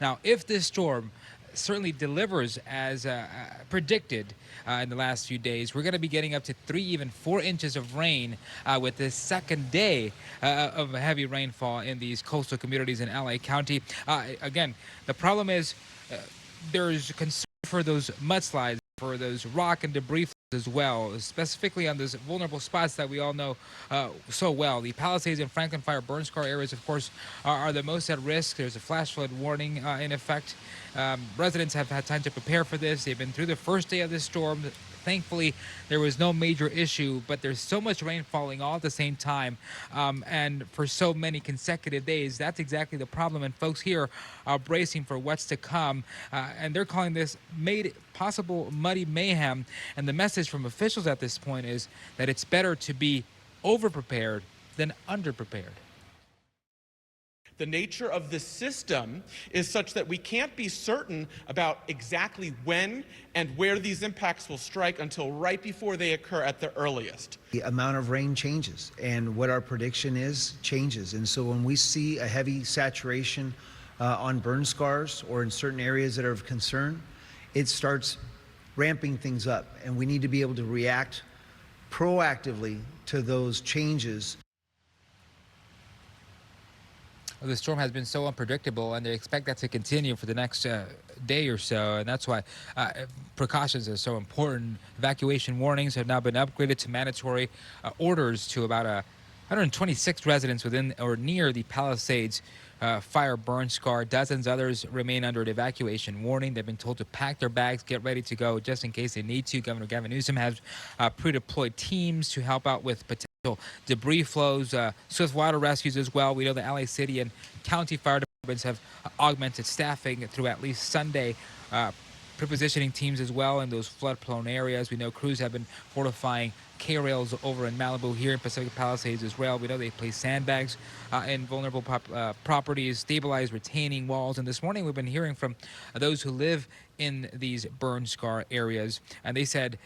Now, if this storm certainly delivers as predicted in the last few days, we're going to be getting up to 3, even 4 inches of rain with this second day of heavy rainfall in these coastal communities in LA County. Again, the problem is there's concern for those mudslides, for those rock and debris flows as well, specifically on those vulnerable spots that we all know so well. The Palisades and Franklin Fire burn scar areas, of course, are the most at risk. There's a flash flood warning in effect. Residents have had time to prepare for this. They've been through the first day of this storm. Thankfully, there was no major issue, but there's so much rain falling all at the same time and for so many consecutive days. That's exactly the problem, and folks here are bracing for what's to come, and they're calling this made possible muddy mayhem. And the message from officials at this point is that it's better to be over-prepared than under-prepared. The nature of the system is such that we can't be certain about exactly when and where these impacts will strike until right before they occur at the earliest. The amount of rain changes, and what our prediction is changes. And so when we see a heavy saturation on burn scars or in certain areas that are of concern, it starts ramping things up, and we need to be able to react proactively to those changes. The storm has been so unpredictable, and they expect that to continue for the next day or so, and that's why precautions are so important. Evacuation warnings have now been upgraded to mandatory orders to about 126 residents within or near the Palisades fire burn scar. Dozens others remain under an evacuation warning. They've been told to pack their bags, get ready to go just in case they need to. Governor Gavin Newsom has pre-deployed teams to help out with potential debris flows, swift water rescues as well. We know the LA City and county fire departments have augmented staffing through at least Sunday, prepositioning teams as well in those flood-prone areas. We know crews have been fortifying K-rails over in Malibu, here in Pacific Palisades as well. We know they place sandbags in vulnerable properties, stabilize retaining walls. And this morning we've been hearing from those who live in these burn scar areas, and they said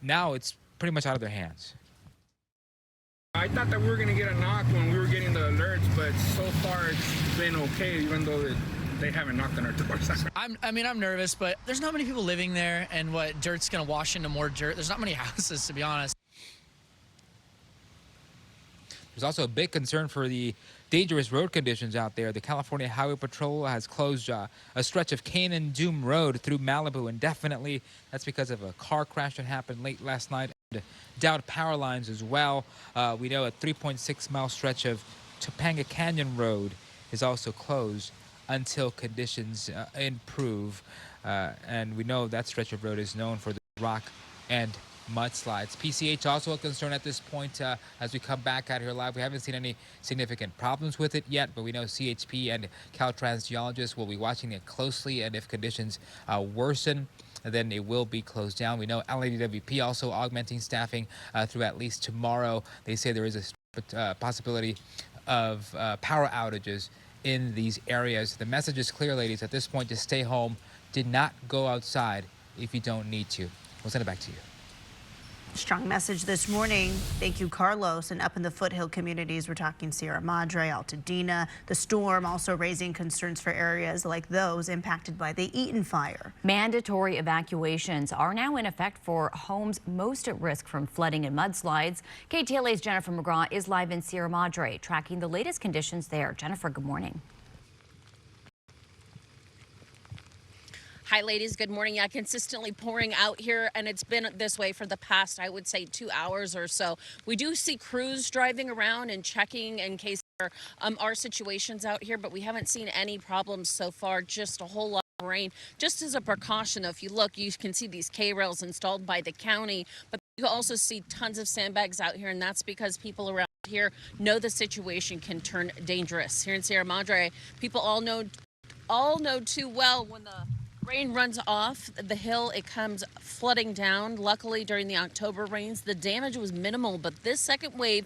now it's pretty much out of their hands. I thought that we were going to get a knock when we were getting the alerts, but so far it's been okay, even though they haven't knocked on our doors. I'm nervous, but there's not many people living there, and what dirt's going to wash into more dirt. There's not many houses, to be honest. There's also a big concern for the dangerous road conditions out there. The California Highway Patrol has closed a stretch of Canaan-Doom Road through Malibu indefinitely. That's because of a car crash that happened late last night. Downed power lines as well. We know a 3.6-mile stretch of Topanga Canyon Road is also closed until conditions improve. And we know that stretch of road is known for the rock and mudslides. PCH also a concern at this point as we come back out here live. We haven't seen any significant problems with it yet, but we know CHP and Caltrans geologists will be watching it closely, and if conditions worsen, then it will be closed down. We know LADWP also augmenting staffing through at least tomorrow. They say there is a possibility of power outages in these areas. The message is clear, ladies. At this point, just stay home. Did not go outside if you don't need to. We'll send it back to you. Strong message this morning. Thank you, Carlos. And up in the foothill communities, we're talking Sierra Madre, Altadena. The storm also raising concerns for areas like those impacted by the Eaton fire. Mandatory evacuations are now in effect for homes most at risk from flooding and mudslides. KTLA's Jennifer McGraw is live in Sierra Madre, tracking the latest conditions there. Jennifer, good morning. Hi, ladies. Good morning. Yeah, consistently pouring out here, and it's been this way for the past, I would say, 2 hours or so. We do see crews driving around and checking in case there are situations out here, but we haven't seen any problems so far, just a whole lot of rain. Just as a precaution, if you look, you can see these K-rails installed by the county, but you also see tons of sandbags out here, and that's because people around here know the situation can turn dangerous. Here in Sierra Madre, people all know too well when the rain runs off the hill, it comes flooding down. Luckily, during the October rains, the damage was minimal, but this second wave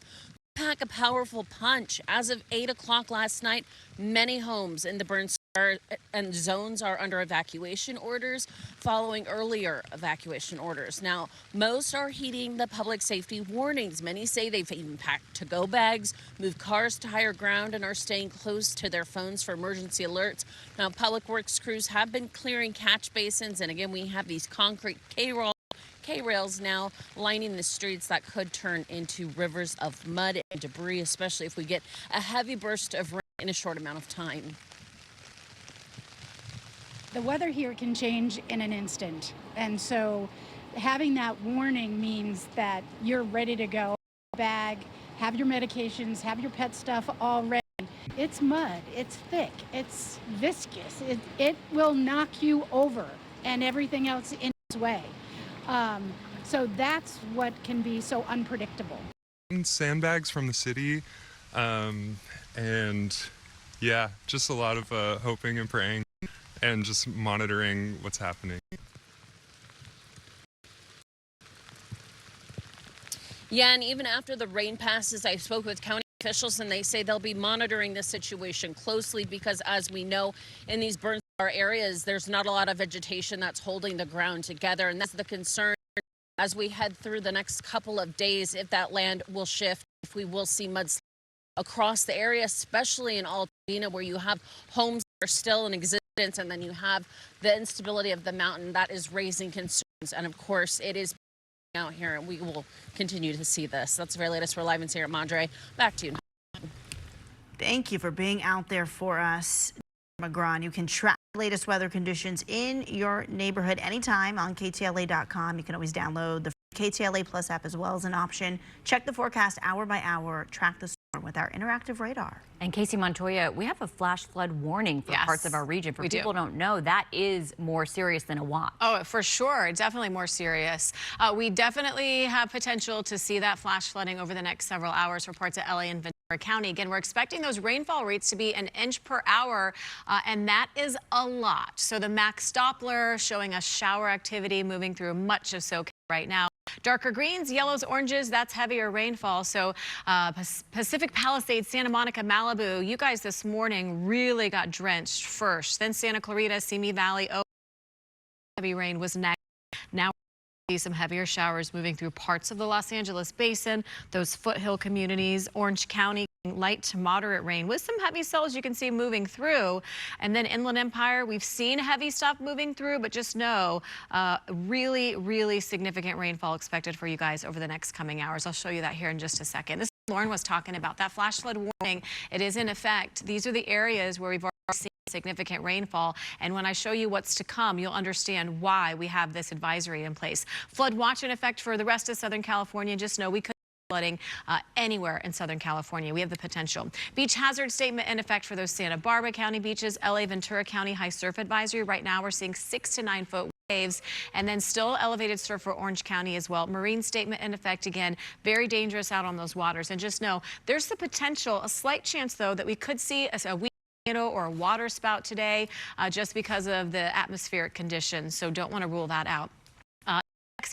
pack a powerful punch. As of 8 o'clock last night, many homes in the burn and zones are under evacuation orders following earlier evacuation orders. Now, most are heeding the public safety warnings. Many say they've even packed to-go bags, moved cars to higher ground, and are staying close to their phones for emergency alerts. Now, public works crews have been clearing catch basins, and again, we have these concrete K-rails now lining the streets that could turn into rivers of mud and debris, especially if we get a heavy burst of rain in a short amount of time. The weather here can change in an instant, and so having that warning means that you're ready to go. Bag, have your medications, have your pet stuff all ready. It's mud, it's thick, it's viscous, it will knock you over and everything else in its way. So that's what can be so unpredictable. Sandbags from the city, and yeah, just a lot of hoping and praying and just monitoring what's happening. Yeah, and even after the rain passes, I spoke with county officials and they say they'll be monitoring the situation closely because, as we know, in these burn scar areas, there's not a lot of vegetation that's holding the ground together, and that's the concern as we head through the next couple of days, if that land will shift, if we will see mudslides across the area, especially in Altadena, where you have homes that are still in existence, and then you have the instability of the mountain that is raising concerns. And of course, it is out here, and we will continue to see this. That's the very latest. We're live in Sierra Madre. Back to you. Thank you for being out there for us, McGraw. You can track the latest weather conditions in your neighborhood anytime on KTLA.com. You can always download the KTLA Plus app as well as an option. Check the forecast hour by hour. Track the storm with our interactive radar. And Casey Montoya, we have a flash flood warning for parts of our region. For people who don't know, that is more serious than a watch. Oh, for sure. Definitely more serious. We definitely have potential to see that flash flooding over the next several hours for parts of LA and Ventura County. Again, we're expecting those rainfall rates to be 1 inch per hour, and that is a lot. So the max Doppler showing us shower activity moving through much of SoCal right now. Darker greens, yellows, oranges, that's heavier rainfall. So Pacific Palisades, Santa Monica, Malibu, you guys this morning really got drenched first. Then Santa Clarita, Simi Valley, heavy rain was next. Now we see some heavier showers moving through parts of the Los Angeles basin, those foothill communities, Orange County. Light to moderate rain with some heavy cells you can see moving through. And then Inland Empire, we've seen heavy stuff moving through, but just know really significant rainfall expected for you guys over the next coming hours. I'll show you that here in just a second. This is Lauren was talking about that flash flood warning. It is in effect. These are the areas where we've already seen significant rainfall, and when I show you what's to come, you'll understand why we have this advisory in place. Flood watch in effect for the rest of Southern California. Just know we could flooding anywhere in Southern California. We have the potential. Beach hazard statement in effect for those Santa Barbara County beaches, LA Ventura County high surf advisory. Right now we're seeing 6 to 9 foot waves, and then still elevated surf for Orange County as well. Marine statement in effect again. Very dangerous out on those waters. And just know there's the potential, a slight chance though, that we could see a weak or a water spout today just because of the atmospheric conditions. So don't want to rule that out.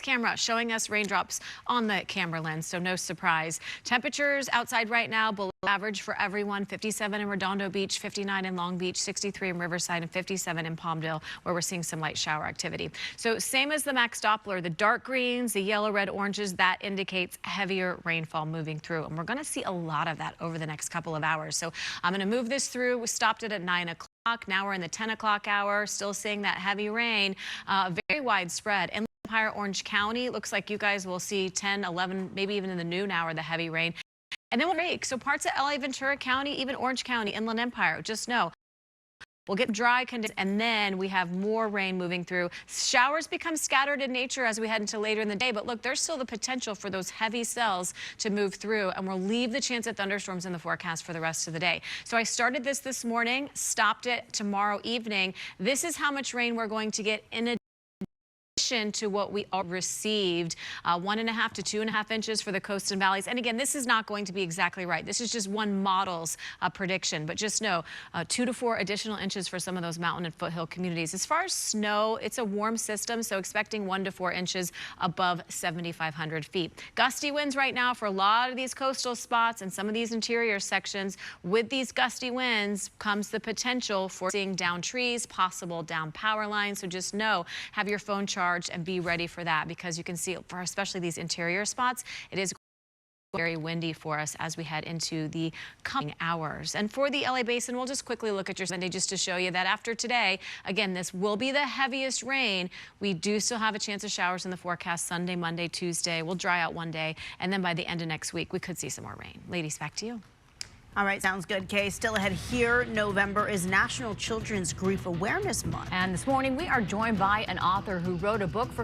Camera showing us raindrops on the camera lens, so no surprise. Temperatures outside right now below average for everyone. 57 in Redondo Beach, 59 in Long Beach, 63 in Riverside, and 57 in Palmdale, where we're seeing some light shower activity. So same as the max Doppler, the dark greens, the yellow, red, oranges, that indicates heavier rainfall moving through, and we're going to see a lot of that over the next couple of hours. So I'm going to move this through. We stopped it at 9 o'clock. Now we're in the 10 o'clock hour, still seeing that heavy rain, very widespread. And Empire, Orange County, looks like you guys will see 10, 11, maybe even in the noon hour, the heavy rain. And then we'll break. So parts of LA, Ventura County, even Orange County, Inland Empire, just know we'll get dry conditions, and then we have more rain moving through. Showers become scattered in nature as we head into later in the day, but look, there's still the potential for those heavy cells to move through, and we'll leave the chance of thunderstorms in the forecast for the rest of the day. So I started this morning, stopped it tomorrow evening. This is how much rain we're going to get in addition addition to what we all received, 1.5 to 2.5 inches for the coast and valleys. And again, this is not going to be exactly right. This is just one model's prediction, but just know 2 to 4 additional inches for some of those mountain and foothill communities. As far as snow, it's a warm system, so expecting 1 to 4 inches above 7,500 feet. Gusty winds right now for a lot of these coastal spots and some of these interior sections. With these gusty winds comes the potential for seeing down trees, possible down power lines. So just know, have your phone charged and be ready for that, because you can see for especially these interior spots, it is very windy for us as we head into the coming hours. And for the LA Basin, we'll just quickly look at your Sunday just to show you that after today, again, this will be the heaviest rain. We do still have a chance of showers in the forecast Sunday, Monday, Tuesday. We'll dry out one day, and then by the end of next week, we could see some more rain. Ladies, back to you. All right, sounds good, Kay. Still ahead here, November is National Children's Grief Awareness Month. And this morning, we are joined by an author who wrote a book for